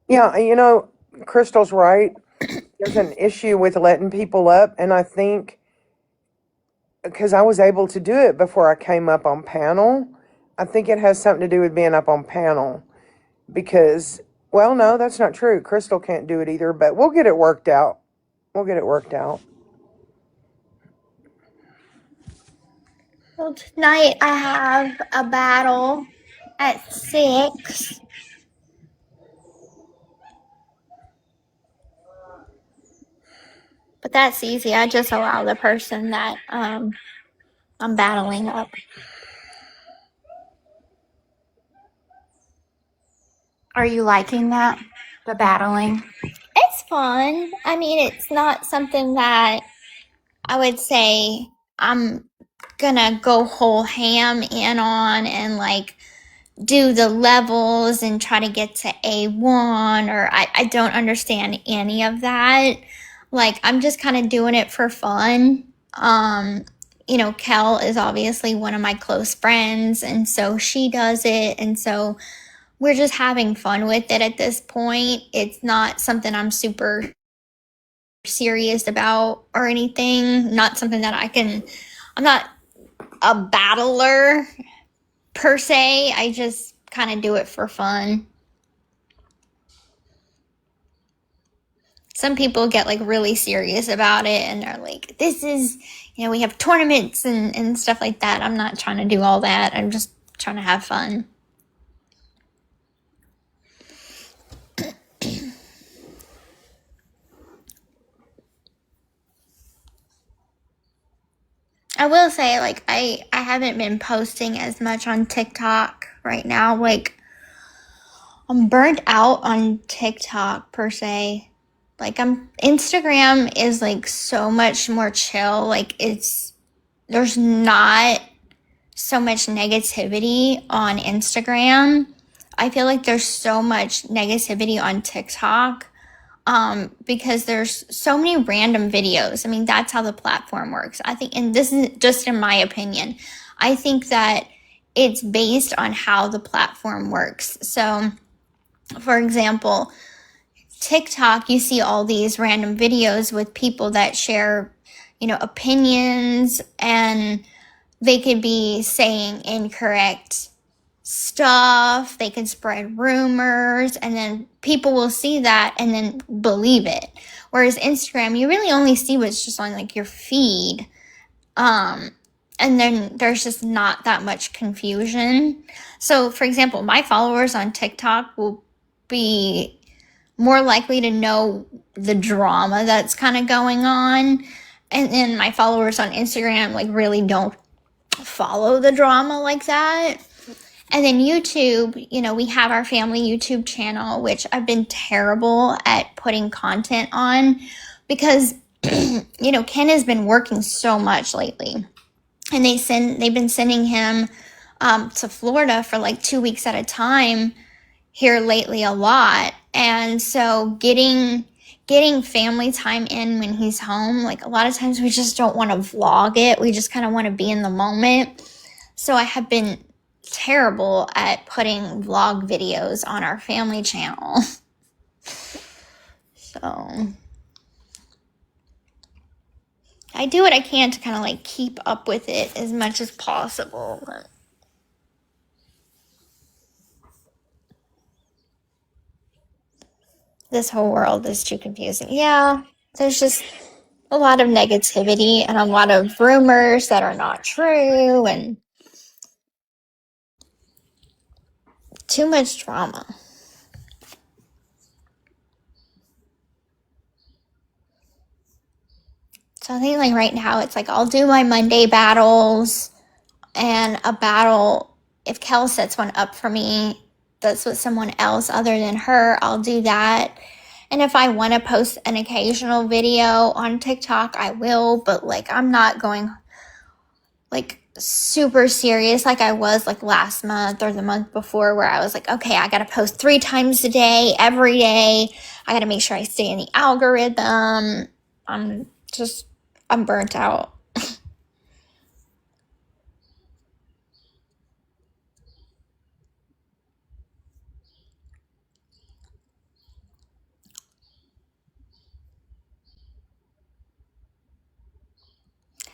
Yeah, you know, Crystal's right. There's an issue with letting people up, and I think because I was able to do it before I came up on panel, I think it has something to do with being up on panel because, well, no, that's not true. Crystal can't do it either, but we'll get it worked out. We'll get it worked out. Well, tonight I have a battle at 6. But that's easy. I just allow the person that I'm battling up. Are you liking that? The battling? It's fun. I mean, it's not something that I would say I'm gonna go whole ham in on and like do the levels and try to get to A1, or I don't understand any of that. Like, I'm just kind of doing it for fun. Kel is obviously one of my close friends, and so she does it, and so we're just having fun with it at this point. It's not something I'm super serious about or anything. Not something that I'm not a battler per se. I just kind of do it for fun. Some people get like really serious about it and they're like, this is, we have tournaments and stuff like that. I'm not trying to do all that. I'm just trying to have fun. I will say, like, I haven't been posting as much on TikTok right now. Like, I'm burnt out on TikTok per se. Like, Instagram is like so much more chill. Like, there's not so much negativity on Instagram. I feel like there's so much negativity on TikTok. Because there's so many random videos. I mean, that's how the platform works. I think, and this is just in my opinion, I think that it's based on how the platform works. So, for example, TikTok, you see all these random videos with people that share, opinions, and they could be saying incorrect stuff. They can spread rumors, and then people will see that and then believe it. Whereas Instagram, you really only see what's just on like your feed. And then there's just not that much confusion. So, for example, my followers on TikTok will be more likely to know the drama that's kind of going on. And then my followers on Instagram like really don't follow the drama like that. And then YouTube, we have our family YouTube channel, which I've been terrible at putting content on because, Ken has been working so much lately. And they've been sending him to Florida for like 2 weeks at a time here lately a lot. And so getting family time in when he's home, like a lot of times we just don't want to vlog it. We just kind of want to be in the moment. So I have been terrible at putting vlog videos on our family channel. So I do what I can to kind of like keep up with it as much as possible. But this whole world is too confusing. Yeah, there's just a lot of negativity and a lot of rumors that are not true and too much drama. So I think like right now it's like I'll do my Monday battles and a battle. If Kel sets one up for me that's with someone else other than her, I'll do that. And if I want to post an occasional video on TikTok, I will, but like I'm not going like super serious like I was like last month or the month before, where I was like, okay, I gotta post 3 times a day, every day. I gotta make sure I stay in the algorithm. I'm burnt out.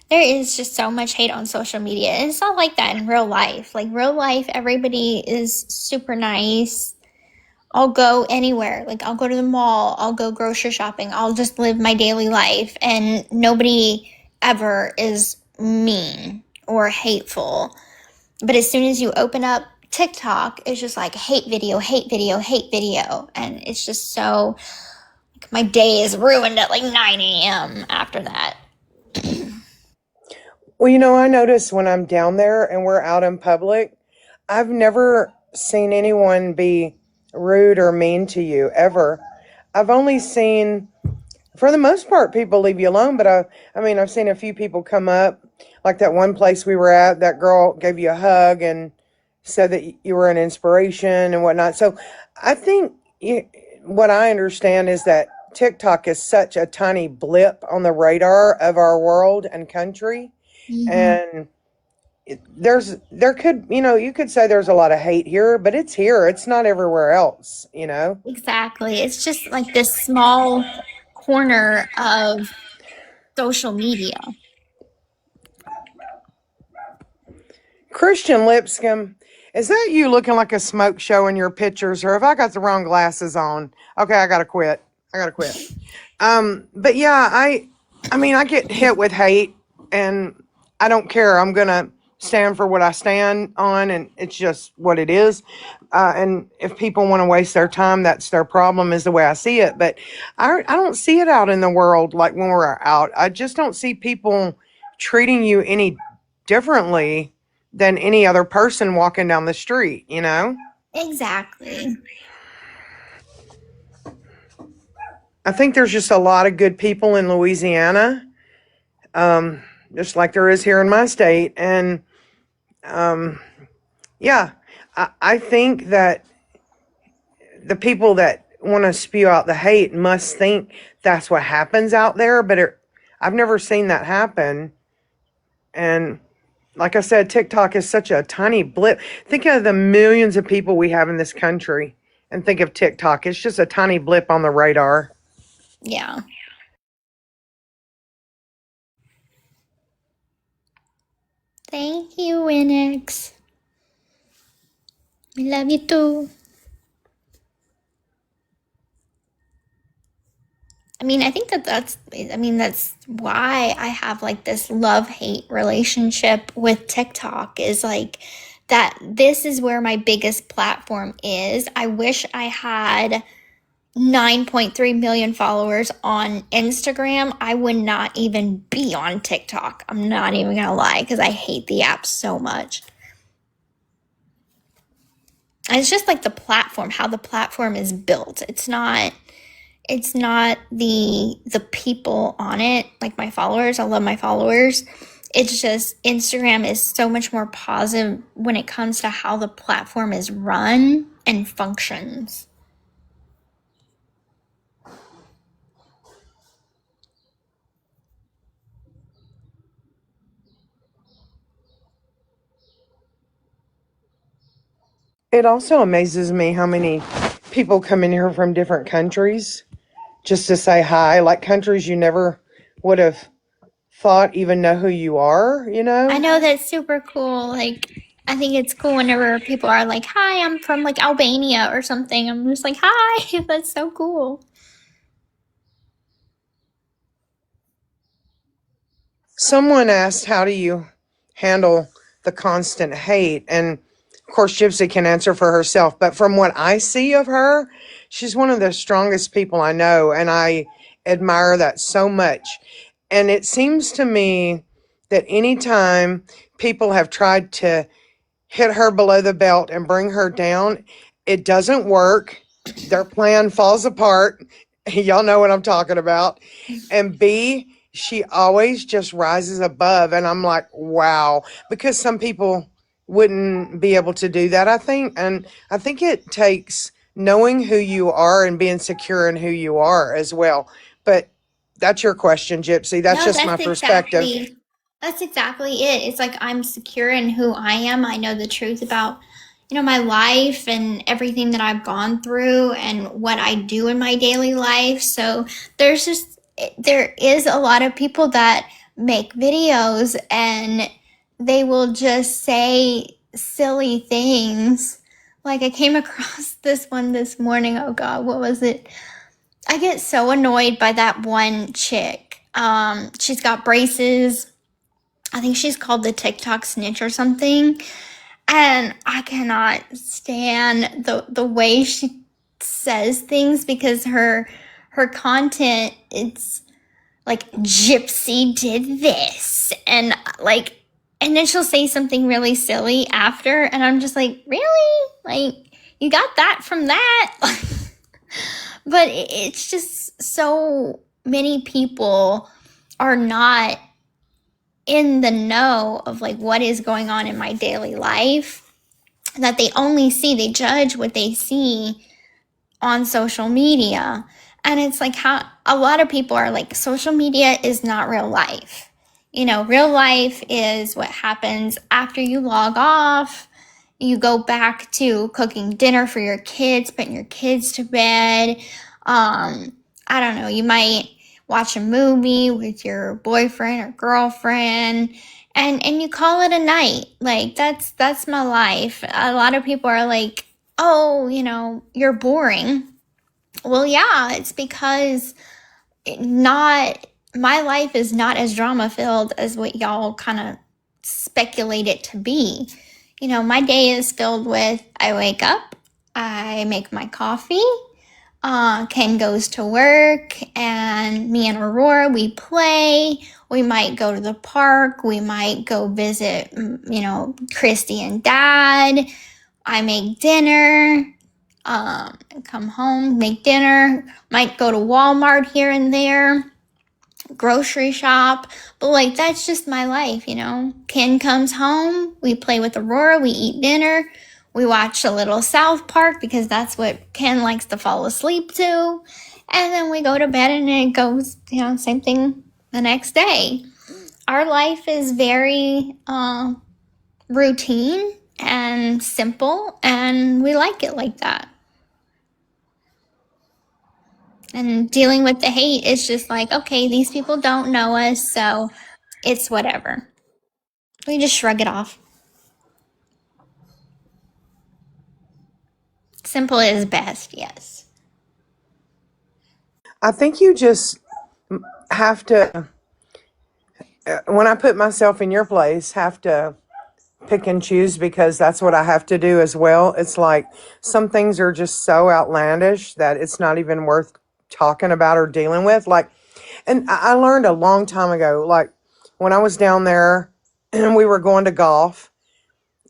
There is just so much hate on social media. And it's not like that in real life. Like real life, everybody is super nice. I'll go anywhere. Like I'll go to the mall, I'll go grocery shopping, I'll just live my daily life, and nobody ever is mean or hateful. But as soon as you open up TikTok, it's just like hate video, hate video, hate video. And it's just so, like, my day is ruined at like 9 a.m. after that. Well, you know, I notice when I'm down there and we're out in public, I've never seen anyone be rude or mean to you ever. I've only seen, for the most part, people leave you alone. But I mean, I've seen a few people come up, like that one place we were at. That girl gave you a hug and said that you were an inspiration and whatnot. So I think what I understand is that TikTok is such a tiny blip on the radar of our world and country. And there could, you could say there's a lot of hate here, but it's here. It's not everywhere else, Exactly. It's just like this small corner of social media. Christian Lipscomb, is that you looking like a smoke show in your pictures, or have I got the wrong glasses on? Okay, I gotta quit. But yeah, I mean, I get hit with hate, and I don't care. I'm gonna stand for what I stand on, and it's just what it is. And if people want to waste their time, that's their problem, is the way I see it. But I don't see it out in the world like when we're out. I just don't see people treating you any differently than any other person walking down the street, Exactly. I think there's just a lot of good people in Louisiana, just like there is here in my state. And yeah, I think that the people that want to spew out the hate must think that's what happens out there, but I've never seen that happen. And like I said, TikTok is such a tiny blip. Think of the millions of people we have in this country, and think of TikTok. It's just a tiny blip on the radar. Yeah. Thank you, Winx. We love you too. I mean, I think that's why I have like this love-hate relationship with TikTok, is like that this is where my biggest platform is. I wish I had 9.3 million followers on Instagram. I would not even be on TikTok. I'm not even gonna lie, because I hate the app so much. And it's just like the platform, how the platform is built. It's not the people on it, like my followers. I love my followers. It's just Instagram is so much more positive when it comes to how the platform is run and functions. It also amazes me how many people come in here from different countries just to say hi, like countries you never would have thought even know who you are, I know, that's super cool. Like, I think it's cool whenever people are like, hi, I'm from like Albania or something. I'm just like, hi, that's so cool. Someone asked, how do you handle the constant hate? And of course, Gypsy can answer for herself, but from what I see of her, she's one of the strongest people I know, and I admire that so much. And it seems to me that anytime people have tried to hit her below the belt and bring her down, it doesn't work. Their plan falls apart. Y'all know what I'm talking about. And B, she always just rises above. And I'm like, wow, because some people wouldn't be able to do that, I think. And I think it takes knowing who you are and being secure in who you are as well. But that's your question, Gypsy. That's No, just my perspective. that's exactly it. It's like I'm secure in who I am. I know the truth about, my life and everything that I've gone through and what I do in my daily life. So there is a lot of people that make videos and they will just say silly things. Like I came across this one this morning. Oh God, what was it? I get so annoyed by that one chick. She's got braces. I think she's called the TikTok snitch or something. And I cannot stand the way she says things because her content, it's like Gypsy did this and and then she'll say something really silly after and I'm just like, really? Like you got that from that? But it's just so many people are not in the know of like what is going on in my daily life, that they judge what they see on social media. And it's like how a lot of people are like, social media is not real life. Real life is what happens after you log off. You go back to cooking dinner for your kids, putting your kids to bed. I don't know, you might watch a movie with your boyfriend or girlfriend and you call it a night. Like that's my life. A lot of people are like, oh, you're boring. Well, yeah, it's because my life is not as drama filled as what y'all kind of speculate it to be. My day is filled with, I wake up, I make my coffee, Ken goes to work, and me and Aurora, we play. We might go to the park. We might go visit, Christy and Dad. I make dinner, come home, make dinner. Might go to Walmart here and there, grocery shop. But like, that's just my life, Ken comes home. We play with Aurora. We eat dinner. We watch a little South Park because that's what Ken likes to fall asleep to. And then we go to bed and it goes, same thing the next day. Our life is very routine and simple, and we like it like that. And dealing with the hate is just like, okay, these people don't know us, so it's whatever. We just shrug it off. Simple is best, yes. I think you just have to, when I put myself in your place, have to pick and choose because that's what I have to do as well. It's like some things are just so outlandish that it's not even worth talking about or dealing with. Like, and I learned a long time ago, like when I was down there and we were going to golf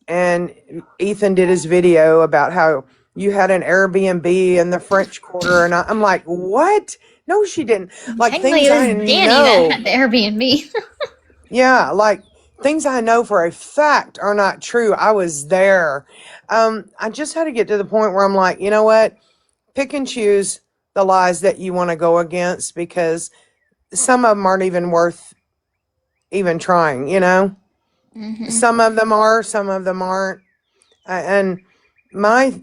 and Ethan did his video about how you had an Airbnb in the French Quarter. And I'm like, what? No, she didn't. Like Technically, things it was I Danny know. that had the Airbnb. Yeah, like things I know for a fact are not true. I was there. I just had to get to the point where I'm like, you know what? Pick and choose the lies that you want to go against because some of them aren't even worth even trying, Mm-hmm. Some of them are, some of them aren't. And my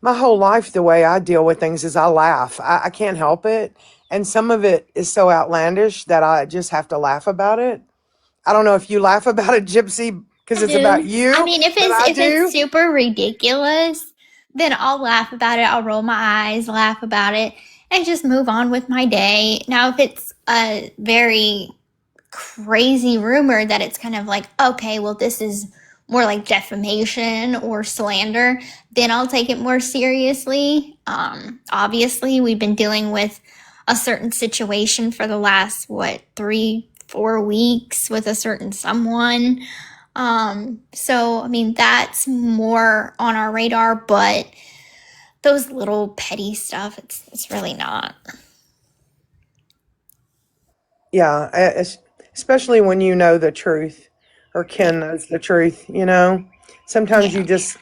whole life, the way I deal with things is I laugh. I can't help it. And some of it is so outlandish that I just have to laugh about it. I don't know if you laugh about it, Gypsy, because it's about you. I mean, if it's super ridiculous, then I'll laugh about it. I'll roll my eyes, laugh about it, and just move on with my day. Now, if it's a very crazy rumor that it's kind of like, okay, well, this is more like defamation or slander, then I'll take it more seriously. Obviously, we've been dealing with a certain situation for the last, 3-4 weeks with a certain someone. So, I mean, that's more on our radar, but those little petty stuff, it's really not. Yeah, especially when you know the truth, or Ken knows the truth, you know. Sometimes Yeah. you just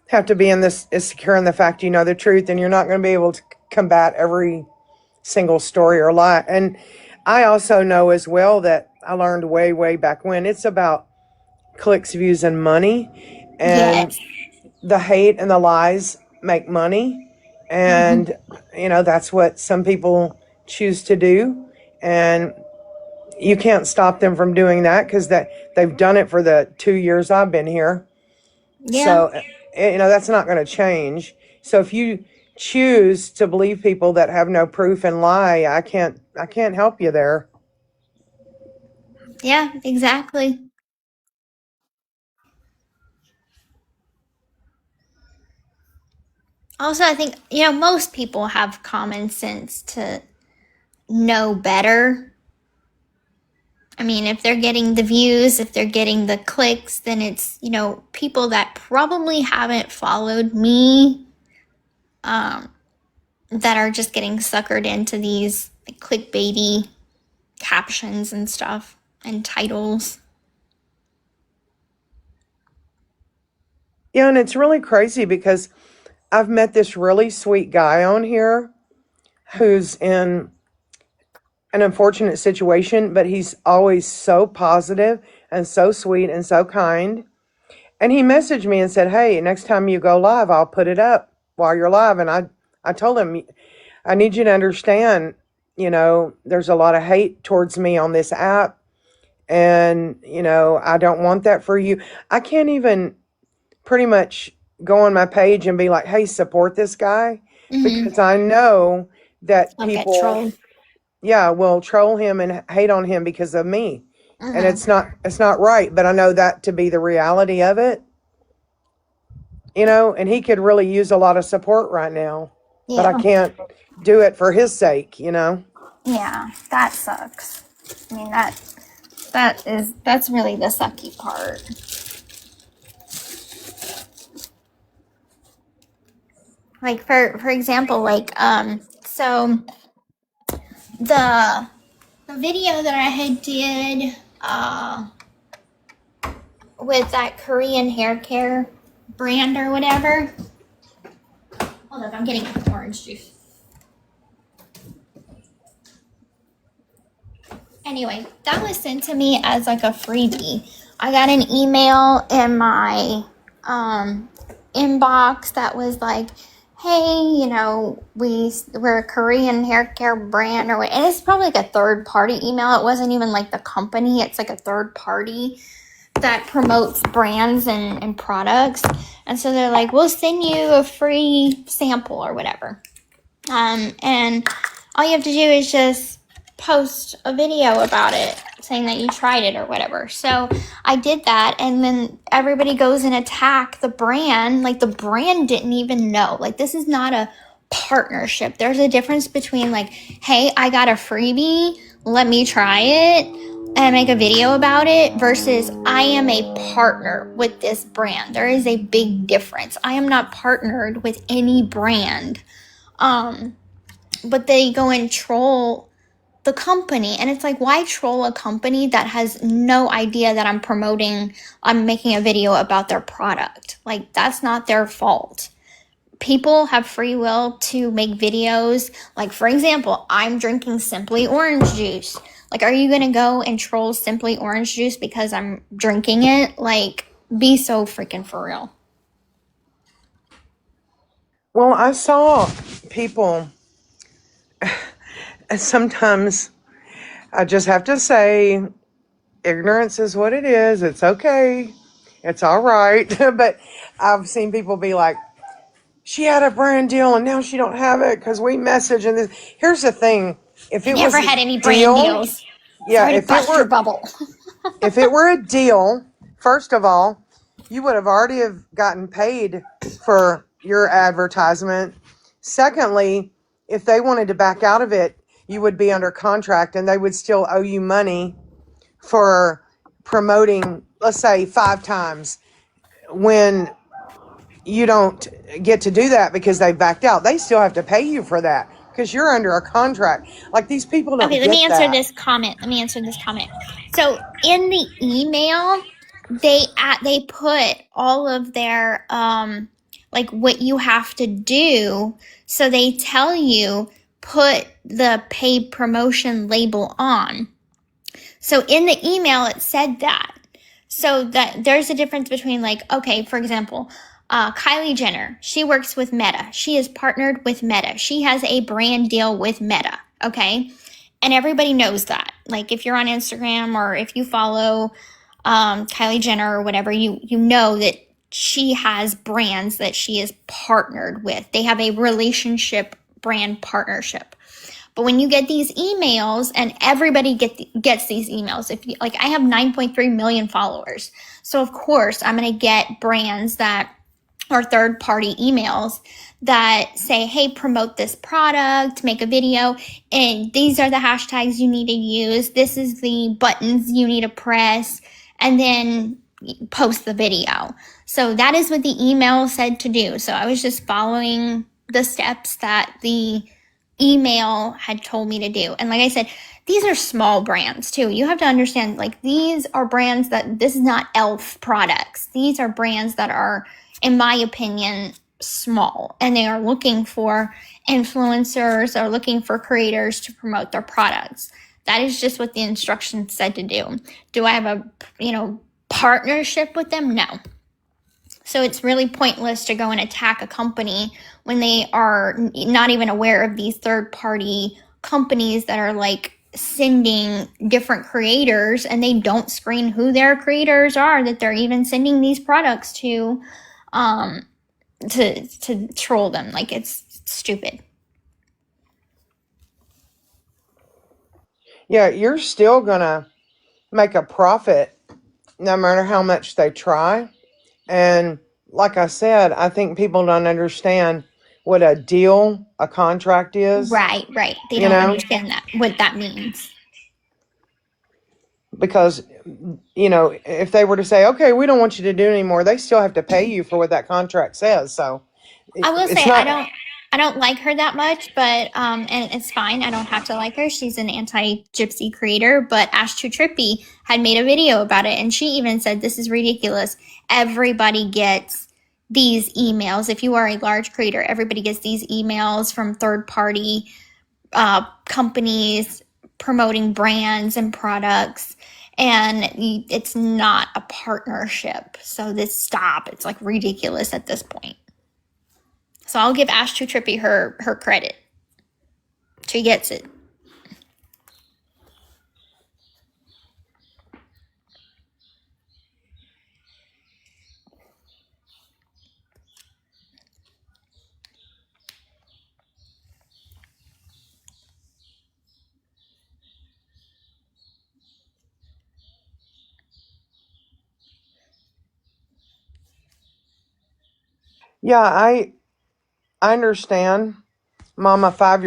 have to be in this, is secure in the fact you know the truth, and you're not going to be able to combat every single story or lie. And I also know as well that I learned way, way back when, it's about clicks, views, and money. And Yes. the hate and the lies make money. Hmm. And, you know, that's what some people choose to do. And you can't stop them from doing that because they've done it for the 2 years I've been here. Yeah. So, you know, that's not going to change. So if you choose to believe people that have no proof and lie, I can't help you there. Yeah, exactly. Also, I think, most people have common sense to know better. I mean, if they're getting the views, if they're getting the clicks, then it's, people that probably haven't followed me, um, that are just getting suckered into these clickbaity captions and stuff and titles. Yeah, and it's really crazy because I've met this really sweet guy on here who's in an unfortunate situation, but he's always so positive and so sweet and so kind. And he messaged me and said, "Hey, next time you go live, I'll put it up while you're live." And I told him, "I need you to understand, you know, there's a lot of hate towards me on this app. And, you know, I don't want that for you." I can't even pretty much go on my page and be like, "Hey, support this guy," Mm-hmm. because I know that I'll get people, trolled. yeah, will troll him and hate on him because of me. And Mm-hmm. it's not right, but I know that to be the reality of it, you know, and he could really use a lot of support right now, but I Yeah. can't do it for his sake, you know. Yeah, that sucks. I mean, that's really the sucky part. Like, for example, like, so the video that I had did with that Korean hair care brand or whatever. Hold up, I'm getting orange juice. Anyway, that was sent to me as like a freebie. I got an email in my inbox that was like, "Hey, we're a Korean hair care brand," or what. And it's probably like a third party email. It wasn't even like the company. It's like a third party that promotes brands and products. And so they're like, "We'll send you a free sample or whatever." And all you have to do is just post a video about it saying that you tried it or whatever. So I did that, and then everybody goes and attack the brand. Like, the brand didn't even know. Like, this is not a partnership. There's a difference between like, "Hey, I got a freebie, let me try it and make a video about it," versus, "I am a partner with this brand." There is a big difference. I am not partnered with any brand. But they go and troll the company, and it's like, why troll a company that has no idea that I'm making a video about their product? Like, that's not their fault. People have free will to make videos. Like, for example, I'm drinking Simply Orange Juice. Like, are you gonna go and troll Simply Orange Juice because I'm drinking it? Like, be so freaking for real. Well, I saw people, and sometimes I just have to say, ignorance is what it is. It's okay. It's all right. But I've seen people be like, "She had a brand deal and now she don't have it because we message." And this. Here's the thing: if I it was never a had any brand deal, deals. yeah, Sorry to bust your bubble. if it were a deal, first of all, you would have already have gotten paid for your advertisement. Secondly, if they wanted to back out of it, you would be under contract and they would still owe you money for promoting, let's say 5 times, when you don't get to do that because they backed out. They still have to pay you for that because you're under a contract. Like, these people don't Okay, let get me answer that. this comment. So in the email, they put all of their like what you have to do. So they tell you put the paid promotion label on. So in the email it said that. So that there's a difference between, like, okay, for example, Kylie Jenner, she works with Meta. She is partnered with Meta. She has a brand deal with Meta. Okay. And everybody knows that. Like, if you're on Instagram or if you follow Kylie Jenner or whatever, you know that she has brands that she is partnered with. They have a relationship brand partnership. But when you get these emails, and everybody gets these emails, if you, like, I have 9.3 million followers, so of course I'm going to get brands that are third-party emails that say, hey, promote this product, make a video, and these are the hashtags you need to use. This is the buttons you need to press, and then post the video. So that is what the email said to do. So I was just following the steps that the email had told me to do. And like I said, these are small brands too. You have to understand, like, these are brands that, this is not e.l.f. products. These are brands that are, in my opinion, small, and they are looking for influencers or looking for creators to promote their products. That is just what the instructions said to do. Do I have a, partnership with them? No. So it's really pointless to go and attack a company when they are not even aware of these third-party companies that are, like, sending different creators, and they don't screen who their creators are that they're even sending these products to troll them. Like, it's stupid. Yeah, you're still gonna make a profit no matter how much they try. And like I said, I think people don't understand what a deal, a contract is. Right. They You don't know, understand that, what that means. because, if they were to say, okay, we don't want you to do it anymore, they still have to pay you for what that contract says. So I will it's say not. I don't like her that much, but and it's fine. I don't have to like her. She's an anti-gypsy creator, but Ash Too Trippy had made a video about it, and she even said this is ridiculous. Everybody gets these emails. If you are a large creator, everybody gets these emails from third-party companies promoting brands and products, and it's not a partnership. So stop. It's, like, ridiculous at this point. So I'll give Ash Too Trippy her credit. She gets it. Yeah, I understand, Mama. 5